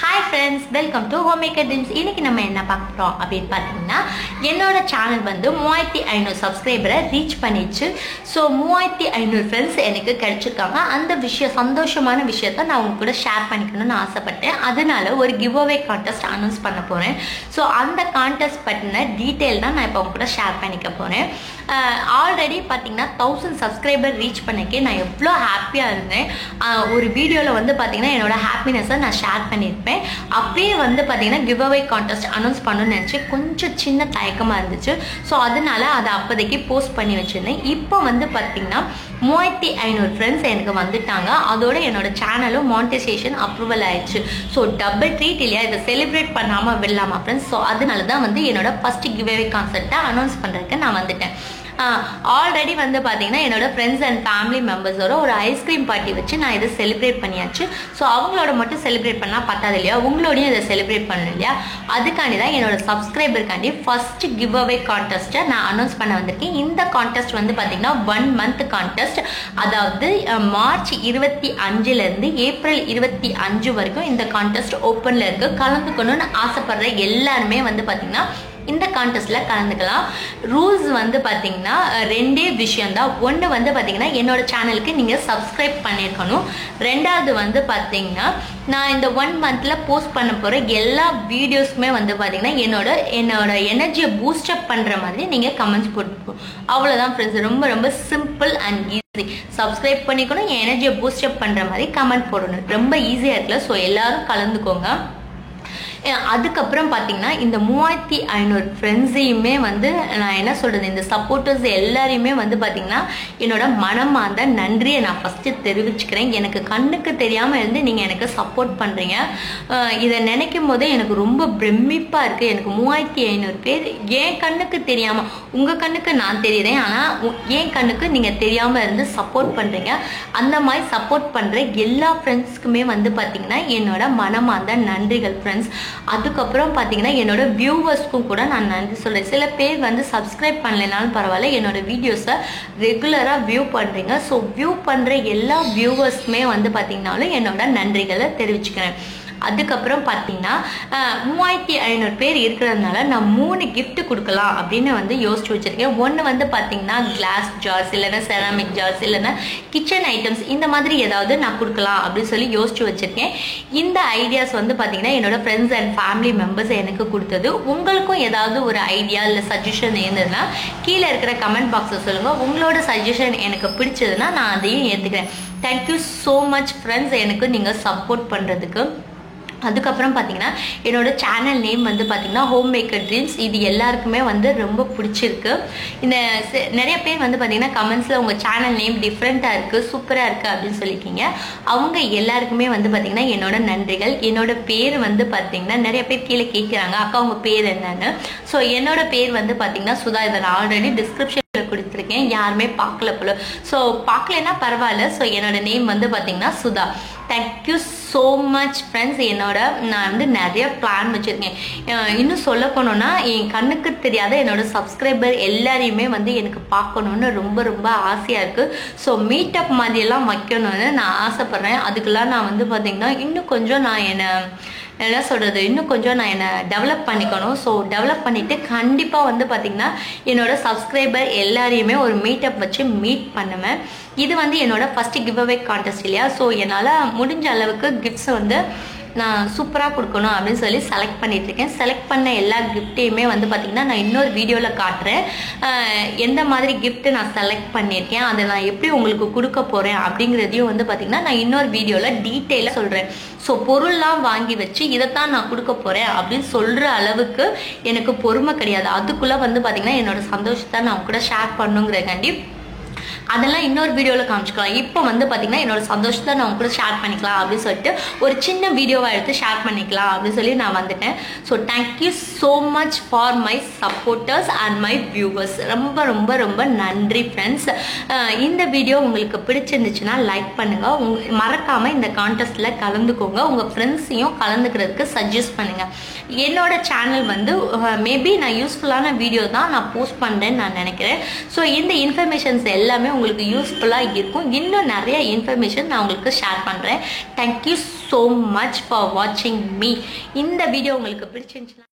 Hi friends, welcome to Homemaker Dreams. இன்னைக்கு நம்ம என்ன பார்க்க போறோம் அப்படினு பாத்தீங்கன்னா என்னோட சேனல் வந்து 3500 சப்ஸ்கிரைபரை ரீச் பண்ணிச்சு. சோ 3500 फ्रेंड्स எனக்கு கிடைச்சிருக்காங்க. அந்த சந்தோஷமான விஷயத்தை நான் உங்க கூட ஷேர் பண்ணிக்கணும்னு ஆசைப்பட்டேன். அதனால ஒரு கிவ் அவே கான்டெஸ்ட் அனௌன்ஸ் பண்ண போறேன். சோ அந்த கான்டெஸ்ட் பத்தின டீடைல் தான் நான் இப்போ உங்க கூட ஷேர் பண்ணிக்க போறேன். ஆல்ரெடி பாத்தீங்கன்னா 1000 சப்ஸ்கிரைபர் ரீச் பண்ணக்கே நான் எவ்வளவு ஹாப்பியா இருந்தேன். ஒரு வீடியோல வந்து பாத்தீங்கன்னா என்னோட ஹாப்பினஸை நான் ஷேர் பண்ணிருப்பேன். அப்படியே வந்து பாத்தீங்கன்னா கிவ் அவே கான்டெஸ்ட் அனௌன்ஸ் பண்ணணும்னு நினைச்சு கொஞ்சம் சின்ன தயக்கமா இருந்துச்சு. ஸோ அதனால அதை அப்போதைக்கு போஸ்ட் பண்ணி வச்சிருந்தேன். இப்போ வந்து பாத்தீங்கன்னா 3500 ஃப்ரெண்ட்ஸ் எனக்கு வந்துட்டாங்க. அதோட என்னோட சேனலும் மானிட்டைசேஷன் அப்ரூவல் ஆயிடுச்சு. ஸோ டபுள் ட்ரீட் இல்லையா, இதை செலிப்ரேட் பண்ணாம விடலாமா ஃப்ரெண்ட்ஸ். ஸோ அதனால தான் வந்து என்னோட ஃபர்ஸ்ட் கிவ் அவே கான்செப்டை அனௌன்ஸ் பண்றதுக்கு நான் வந்துட்டேன். ஆல்ரெடி வந்து பார்த்தீங்கன்னா என்னோட ஃப்ரெண்ட்ஸ் அண்ட் ஃபேமிலி மெம்பர்ஸோட ஒரு ஐஸ்கிரீம் பார்ட்டி வச்சு நான் இதை செலிப்ரேட் பண்ணியாச்சு. ஸோ அவங்களோட மட்டும் செலிப்ரேட் பண்ணால் பத்தாது இல்லையா, உங்களோடையும் இதை செலிப்ரேட் பண்ணணும் இல்லையா. அதுக்காண்டி தான் என்னோட சப்ஸ்கிரைபருக்காண்டி ஃபர்ஸ்ட் கிவ் அவே கான்டெஸ்ட்டை நான் அனௌன்ஸ் பண்ண வந்திருக்கேன். இந்த கான்டெஸ்ட் வந்து பார்த்தீங்கன்னா 1 month கான்டெஸ்ட், அதாவது மார்ச் 25 ஏப்ரல் 25 வரைக்கும் இந்த கான்டெஸ்ட் ஓப்பனில் இருக்கு. கலந்துக்கணும்னு ஆசைப்படுற எல்லாருமே வந்து பார்த்தீங்கன்னா இந்த கான்டெஸ்ட்ல கலந்துக்கலாம். ரூல்ஸ் வந்து பாத்தீங்கன்னா ரெண்டே விஷயம் தான். ஒன்று வந்து பாத்தீங்கன்னா என்னோட சேனலுக்கு நீங்க சப்ஸ்கிரைப் பண்ணிருக்கணும். ரெண்டாவது வந்து பாத்தீங்கன்னா நான் இந்த 1 monthல போஸ்ட் பண்ண போற எல்லா வீடியோஸ்மே வந்து பாத்தீங்கன்னா என்னோட எனர்ஜியை பூஸ்ட் அப் பண்ற மாதிரி நீங்க கமெண்ட்ஸ் போட்டு, அவ்வளவுதான் ஃப்ரெண்ட்ஸ். ரொம்ப ரொம்ப சிம்பிள் அண்ட் ஈஸி. சப்ஸ்கிரைப் பண்ணிக்கணும், என் எனர்ஜியை பூஸ்ட் அப் பண்ற மாதிரி கமெண்ட் போடணும். ரொம்ப ஈஸியா இருக்குல்ல. ஸோ எல்லாரும் கலந்துக்கோங்க. அதுக்கப்புறம் பார்த்தீங்கன்னா இந்த 3500 ஃப்ரெண்ட்ஸையுமே வந்து நான் என்ன சொல்றது, இந்த சப்போர்ட்டர்ஸ் எல்லாரையுமே வந்து பார்த்தீங்கன்னா என்னோட மனமார்ந்த நன்றியை நான் ஃபர்ஸ்ட் தெரிவிச்சுக்கிறேன். எனக்கு கண்ணுக்கு தெரியாம இருந்து நீங்க எனக்கு சப்போர்ட் பண்றீங்க. இதை நினைக்கும் போதே எனக்கு ரொம்ப பிரமிப்பா இருக்கு. எனக்கு 3500 பேர் என் கண்ணுக்கு தெரியாம, உங்க கண்ணுக்கு நான் தெரியுறேன், ஆனா என் கண்ணுக்கு நீங்க தெரியாம இருந்து சப்போர்ட் பண்றீங்க. அந்த மாதிரி சப்போர்ட் பண்ற எல்லா ஃப்ரெண்ட்ஸ்க்குமே வந்து பார்த்தீங்கன்னா என்னோட மனமார்ந்த நன்றிகள் ஃப்ரெண்ட்ஸ். அதுக்கப்புறம் பார்த்தீங்கன்னா என்னோட வியூவர்ஸ்க்கும் கூட நான் நன்றி சொல்றேன். சில பேர் வந்து சப்ஸ்கிரைப் பண்ணலைனாலும் பரவாயில்ல, என்னோட வீடியோஸை ரெகுலராக வியூ பண்ணுறீங்க. ஸோ வியூ பண்ணுற எல்லா வியூவர்ஸ்க்குமே வந்து பார்த்தீங்கன்னாலும் என்னோட நன்றிகளை தெரிவிச்சுக்கிறேன். அதுக்கப்புறம் பார்த்தீங்கன்னா 3500 பேர் இருக்கிறதுனால நான் 3 gift கொடுக்கலாம் அப்படின்னு வந்து யோசிச்சு வச்சிருக்கேன். ஒன்று வந்து பார்த்தீங்கன்னா கிளாஸ் ஜார்ஸ், இல்லைன்னா செராமிக் ஜார்ஸ், இல்லைன்னா கிச்சன் ஐட்டம்ஸ், இந்த மாதிரி ஏதாவது நான் கொடுக்கலாம் அப்படின்னு சொல்லி யோசிச்சு வச்சிருக்கேன். இந்த ஐடியாஸ் வந்து பார்த்தீங்கன்னா என்னோட ஃப்ரெண்ட்ஸ் அண்ட் ஃபேமிலி மெம்பர்ஸ் எனக்கு கொடுத்தது. உங்களுக்கும் ஏதாவது ஒரு ஐடியா இல்லை சஜஷன் இருந்ததுன்னா கீழே இருக்கிற கமெண்ட் பாக்ஸில் சொல்லுங்க. உங்களோட சஜஷன் எனக்கு பிடிச்சதுன்னா நான் அதையும் ஏற்றுக்கிறேன். தேங்க்யூ ஸோ மச் ஃப்ரெண்ட்ஸ், எனக்கு நீங்கள் சப்போர்ட் பண்ணுறதுக்கு. அதுக்கப்புறம் பார்த்தீங்கன்னா என்னோட சேனல் நேம் வந்து பார்த்தீங்கன்னா ஹோம் மேக்கர் ட்ரீம்ஸ். இது எல்லாருக்குமே வந்து ரொம்ப பிடிச்சிருக்கு. இந்த நிறைய பேர் வந்து பார்த்தீங்கன்னா கமெண்ட்ஸில் உங்கள் சேனல் நேம் டிஃப்ரெண்ட்டாக இருக்குது, சூப்பராக இருக்குது அப்படின்னு சொல்லியிருக்கீங்க. அவங்க எல்லாருக்குமே வந்து பார்த்தீங்கன்னா என்னோட நன்றிகள். என்னோட பேர் வந்து பார்த்தீங்கன்னா நிறைய பேர் கீழே கேட்குறாங்க, அக்கா உங்கள் பேர் என்னன்னு. ஸோ என்னோட பேர் வந்து பார்த்தீங்கன்னா சுதா. இதை நான் ஆல்ரெடி டிஸ்கிரிப்ஷன் கொடுத்துருக்கேன், யாருமே பார்க்கல போல. ஸோ பார்க்கலன்னா பரவாயில்ல. ஸோ என்னோட நேம் வந்து பார்த்தீங்கன்னா Sudha. Thank you so much friends. நான் வந்து நிறைய பிளான் வச்சுருக்கேன். இன்னும் சொல்ல போனோன்னா என் கண்ணுக்கு தெரியாத என்னோட சப்ஸ்கிரைபர் எல்லாரையுமே வந்து எனக்கு பார்க்கணுன்னு ரொம்ப ரொம்ப ஆசையாக இருக்குது. ஸோ மீட்டப் மாதிரியெல்லாம் வைக்கணும்னு நான் ஆசைப்பட்றேன். அதுக்கெல்லாம் நான் வந்து பார்த்தீங்கன்னா இன்னும் கொஞ்சம் நான் என்ன சொல்கிறது, இன்னும் கொஞ்சம் நான் என்னை டெவலப் பண்ணிக்கணும். ஸோ டெவலப் பண்ணிவிட்டு கண்டிப்பாக வந்து பார்த்திங்கன்னா என்னோட சப்ஸ்கிரைபர் எல்லாரையுமே ஒரு மீட்டப் வச்சு மீட் பண்ணுவேன். இது வந்து என்னோட ஃபர்ஸ்ட் கிவ் அவே கான்டெஸ்ட் இல்லையா. ஸோ என்னால் முடிஞ்ச அளவுக்கு கிஃப்ட்ஸை வந்து நான் சூப்பராக கொடுக்கணும் அப்படின்னு சொல்லி செலக்ட் பண்ணிட்டு இருக்கேன். செலக்ட் பண்ண எல்லா கிஃப்ட்டையுமே வந்து பார்த்தீங்கன்னா நான் இன்னொரு வீடியோவில் காட்டுறேன். எந்த மாதிரி கிஃப்ட் நான் செலக்ட் பண்ணியிருக்கேன், அதை நான் எப்படி உங்களுக்கு கொடுக்க போகிறேன் அப்படிங்கிறதையும் வந்து பார்த்தீங்கன்னா நான் இன்னொரு வீடியோவில் டீட்டெயிலாக சொல்கிறேன். ஸோ பொருள்லாம் வாங்கி வச்சு இதைத்தான் நான் கொடுக்க போகிறேன் அப்படின்னு சொல்கிற அளவுக்கு எனக்கு பொறுமை கிடையாது. அதுக்குள்ளே வந்து பார்த்தீங்கன்னா என்னோட சந்தோஷத்தை நான் கூட ஷேர் பண்ணுங்கிறக்காண்டி அதெல்லாம் இன்னொரு வீடியோவில் காமிச்சிக்கலாம். இப்போ வந்து பார்த்தீங்கன்னா என்னோட சந்தோஷத்தை நான் உங்க கூட ஷேர் பண்ணிக்கலாம் அப்படின்னு சொல்லிட்டு ஒரு சின்ன வீடியோவை எடுத்து ஷேர் பண்ணிக்கலாம் அப்படின்னு சொல்லி நான் வந்துட்டேன். So thank you so much for my supporters and my viewers. ரொம்ப ரொம்ப ரொம்ப நன்றி ஃப்ரெண்ட்ஸ். இந்த வீடியோ உங்களுக்கு பிடிச்சிருந்துச்சுன்னா லைக் பண்ணுங்கள். மறக்காமல் இந்த கான்டெஸ்ட்டில் கலந்துக்கோங்க. உங்கள் ஃப்ரெண்ட்ஸையும் கலந்துக்கிறதுக்கு சஜஸ்ட் பண்ணுங்கள். என்னோட சேனல் வந்து மேபி நான் யூஸ்ஃபுல்லான வீடியோ தான் நான் போஸ்ட் பண்ணுறேன்னு நான் நினைக்கிறேன். ஸோ இந்த இன்ஃபர்மேஷன்ஸ் எல்லாமே உங்களுக்கு யூஸ்ஃபுல்லாக இருக்கும். இன்னும் நிறைய இன்ஃபர்மேஷன் நான் உங்களுக்கு ஷேர் பண்ணுறேன். தேங்க்யூ ஸோ மச் ஃபார் வாட்சிங் மீ. இந்த வீடியோ உங்களுக்கு பிடிச்சிருந்துச்சுன்னா